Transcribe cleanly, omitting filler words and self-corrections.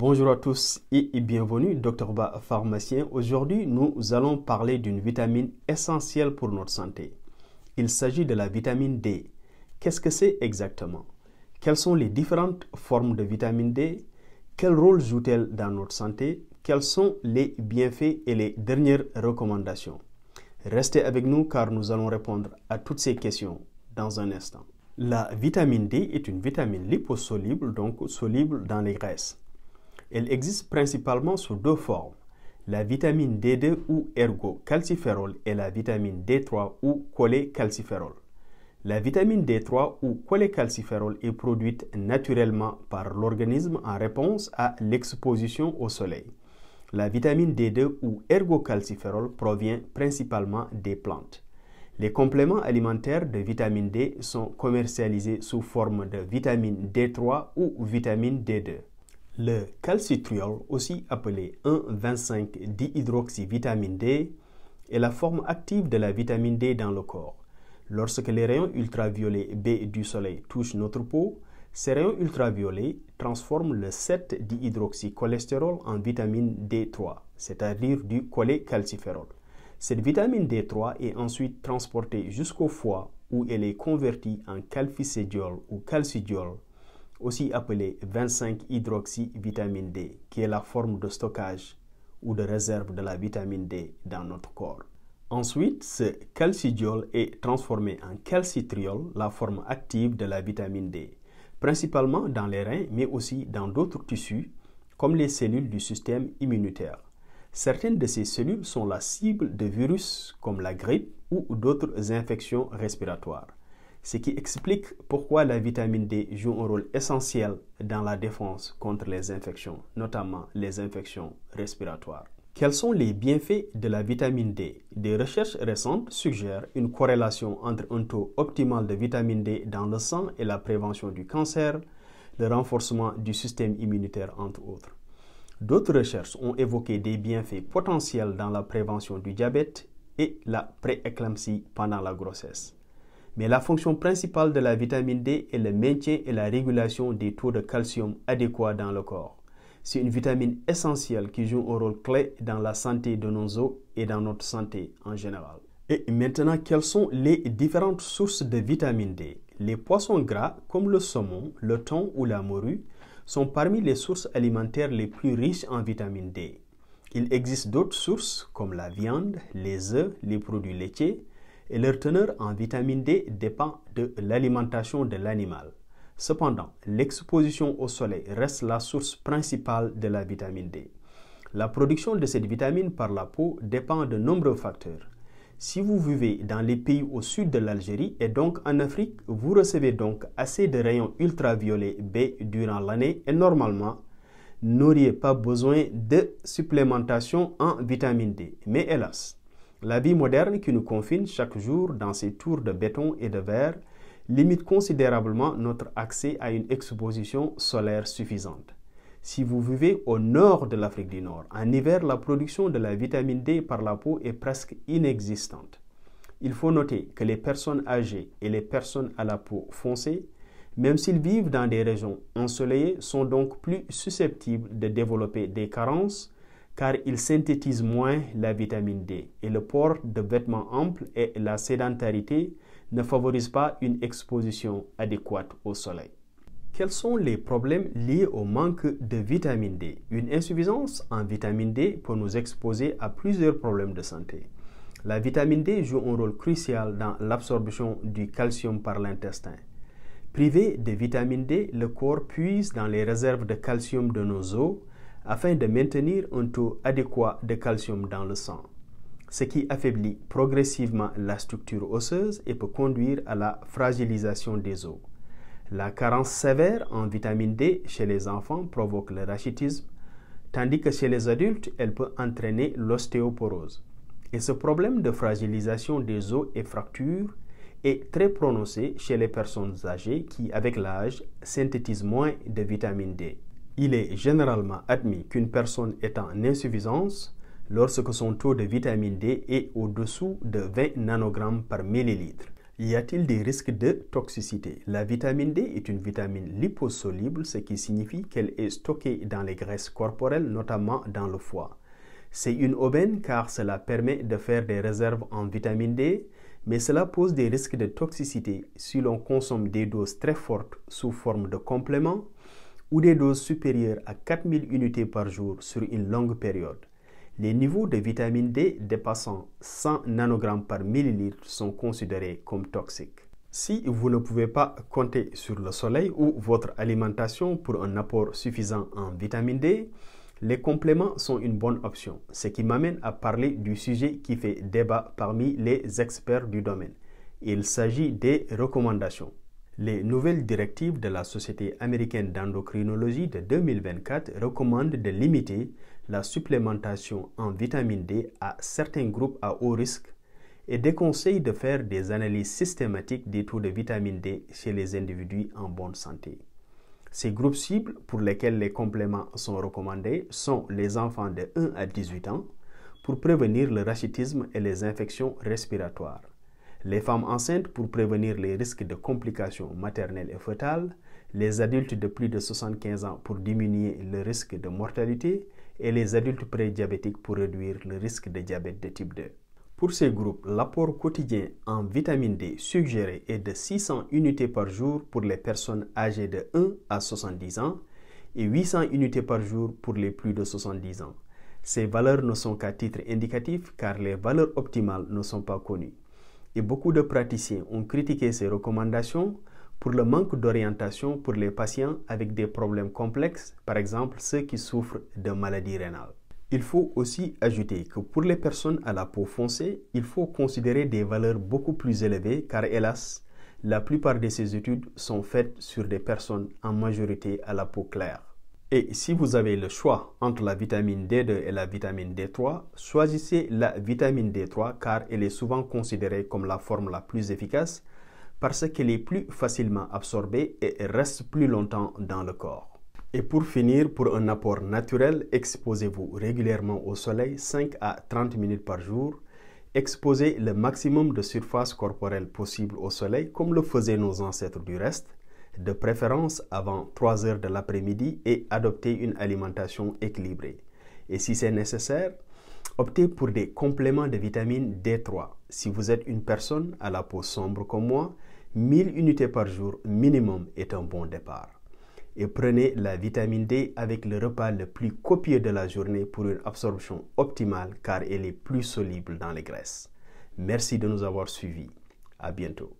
Bonjour à tous et bienvenue, Dr Ba, pharmacien. Aujourd'hui, nous allons parler d'une vitamine essentielle pour notre santé. Il s'agit de la vitamine D. Qu'est-ce que c'est exactement? Quelles sont les différentes formes de vitamine D? Quel rôle joue-t-elle dans notre santé? Quels sont les bienfaits et les dernières recommandations? Restez avec nous car nous allons répondre à toutes ces questions dans un instant. La vitamine D est une vitamine liposoluble, donc soluble dans les graisses. Elle existe principalement sous deux formes, la vitamine D2 ou ergocalciférol et la vitamine D3 ou cholécalciférol. La vitamine D3 ou cholécalciférol est produite naturellement par l'organisme en réponse à l'exposition au soleil. La vitamine D2 ou ergocalciférol provient principalement des plantes. Les compléments alimentaires de vitamine D sont commercialisés sous forme de vitamine D3 ou vitamine D2. Le calcitriol, aussi appelé 1,25-dihydroxyvitamine D, est la forme active de la vitamine D dans le corps. Lorsque les rayons ultraviolets B du soleil touchent notre peau, ces rayons ultraviolets transforment le 7-dihydroxycholestérol en vitamine D3, c'est-à-dire du cholécalciférol. Cette vitamine D3 est ensuite transportée jusqu'au foie où elle est convertie en calficédiol ou calcidiol, aussi appelé 25-hydroxyvitamine D, qui est la forme de stockage ou de réserve de la vitamine D dans notre corps. Ensuite, ce calcidiol est transformé en calcitriol, la forme active de la vitamine D, principalement dans les reins, mais aussi dans d'autres tissus, comme les cellules du système immunitaire. Certaines de ces cellules sont la cible de virus comme la grippe ou d'autres infections respiratoires, ce qui explique pourquoi la vitamine D joue un rôle essentiel dans la défense contre les infections, notamment les infections respiratoires. Quels sont les bienfaits de la vitamine D? Des recherches récentes suggèrent une corrélation entre un taux optimal de vitamine D dans le sang et la prévention du cancer, le renforcement du système immunitaire, entre autres. D'autres recherches ont évoqué des bienfaits potentiels dans la prévention du diabète et la prééclampsie pendant la grossesse. Mais la fonction principale de la vitamine D est le maintien et la régulation des taux de calcium adéquats dans le corps. C'est une vitamine essentielle qui joue un rôle clé dans la santé de nos os et dans notre santé en général. Et maintenant, quelles sont les différentes sources de vitamine D? Les poissons gras comme le saumon, le thon ou la morue sont parmi les sources alimentaires les plus riches en vitamine D. Il existe d'autres sources comme la viande, les œufs, les produits laitiers, et leur teneur en vitamine D dépend de l'alimentation de l'animal. Cependant, l'exposition au soleil reste la source principale de la vitamine D. La production de cette vitamine par la peau dépend de nombreux facteurs. Si vous vivez dans les pays au sud de l'Algérie et donc en Afrique, vous recevez donc assez de rayons ultraviolets B durant l'année et normalement, n'auriez pas besoin de supplémentation en vitamine D. Mais hélas, la vie moderne qui nous confine chaque jour dans ces tours de béton et de verre limite considérablement notre accès à une exposition solaire suffisante. Si vous vivez au nord de l'Afrique du Nord, en hiver, la production de la vitamine D par la peau est presque inexistante. Il faut noter que les personnes âgées et les personnes à la peau foncée, même s'ils vivent dans des régions ensoleillées, sont donc plus susceptibles de développer des carences car ils synthétisent moins la vitamine D et le port de vêtements amples et la sédentarité ne favorisent pas une exposition adéquate au soleil. Quels sont les problèmes liés au manque de vitamine D? Une insuffisance en vitamine D peut nous exposer à plusieurs problèmes de santé. La vitamine D joue un rôle crucial dans l'absorption du calcium par l'intestin. Privé de vitamine D, le corps puise dans les réserves de calcium de nos os afin de maintenir un taux adéquat de calcium dans le sang, ce qui affaiblit progressivement la structure osseuse et peut conduire à la fragilisation des os. La carence sévère en vitamine D chez les enfants provoque le rachitisme, tandis que chez les adultes, elle peut entraîner l'ostéoporose. Et ce problème de fragilisation des os et fractures est très prononcé chez les personnes âgées qui, avec l'âge, synthétisent moins de vitamine D. Il est généralement admis qu'une personne est en insuffisance lorsque son taux de vitamine D est au-dessous de 20 nanogrammes par millilitre. Y a-t-il des risques de toxicité? La vitamine D est une vitamine liposoluble, ce qui signifie qu'elle est stockée dans les graisses corporelles, notamment dans le foie. C'est une aubaine car cela permet de faire des réserves en vitamine D, mais cela pose des risques de toxicité si l'on consomme des doses très fortes sous forme de compléments ou des doses supérieures à 4000 unités par jour sur une longue période. Les niveaux de vitamine D dépassant 100 nanogrammes par millilitre sont considérés comme toxiques. Si vous ne pouvez pas compter sur le soleil ou votre alimentation pour un apport suffisant en vitamine D, les compléments sont une bonne option, ce qui m'amène à parler du sujet qui fait débat parmi les experts du domaine. Il s'agit des recommandations. Les nouvelles directives de la Société américaine d'endocrinologie de 2024 recommandent de limiter la supplémentation en vitamine D à certains groupes à haut risque et déconseillent de faire des analyses systématiques des taux de vitamine D chez les individus en bonne santé. Ces groupes cibles pour lesquels les compléments sont recommandés sont les enfants de 1 à 18 ans pour prévenir le rachitisme et les infections respiratoires, les femmes enceintes pour prévenir les risques de complications maternelles et fœtales, les adultes de plus de 75 ans pour diminuer le risque de mortalité et les adultes prédiabétiques pour réduire le risque de diabète de type 2. Pour ces groupes, l'apport quotidien en vitamine D suggéré est de 600 unités par jour pour les personnes âgées de 1 à 70 ans et 800 unités par jour pour les plus de 70 ans. Ces valeurs ne sont qu'à titre indicatif car les valeurs optimales ne sont pas connues. Et beaucoup de praticiens ont critiqué ces recommandations pour le manque d'orientation pour les patients avec des problèmes complexes, par exemple ceux qui souffrent de maladies rénales. Il faut aussi ajouter que pour les personnes à la peau foncée, il faut considérer des valeurs beaucoup plus élevées car hélas, la plupart de ces études sont faites sur des personnes en majorité à la peau claire. Et si vous avez le choix entre la vitamine D2 et la vitamine D3, choisissez la vitamine D3 car elle est souvent considérée comme la forme la plus efficace parce qu'elle est plus facilement absorbée et reste plus longtemps dans le corps. Et pour finir, pour un apport naturel, exposez-vous régulièrement au soleil 5 à 30 minutes par jour. Exposez le maximum de surface corporelle possible au soleil comme le faisaient nos ancêtres du reste, de préférence avant 3 heures de l'après-midi et adoptez une alimentation équilibrée. Et si c'est nécessaire, optez pour des compléments de vitamine D3. Si vous êtes une personne à la peau sombre comme moi, 1000 unités par jour minimum est un bon départ. Et prenez la vitamine D avec le repas le plus copieux de la journée pour une absorption optimale car elle est plus soluble dans les graisses. Merci de nous avoir suivis. À bientôt.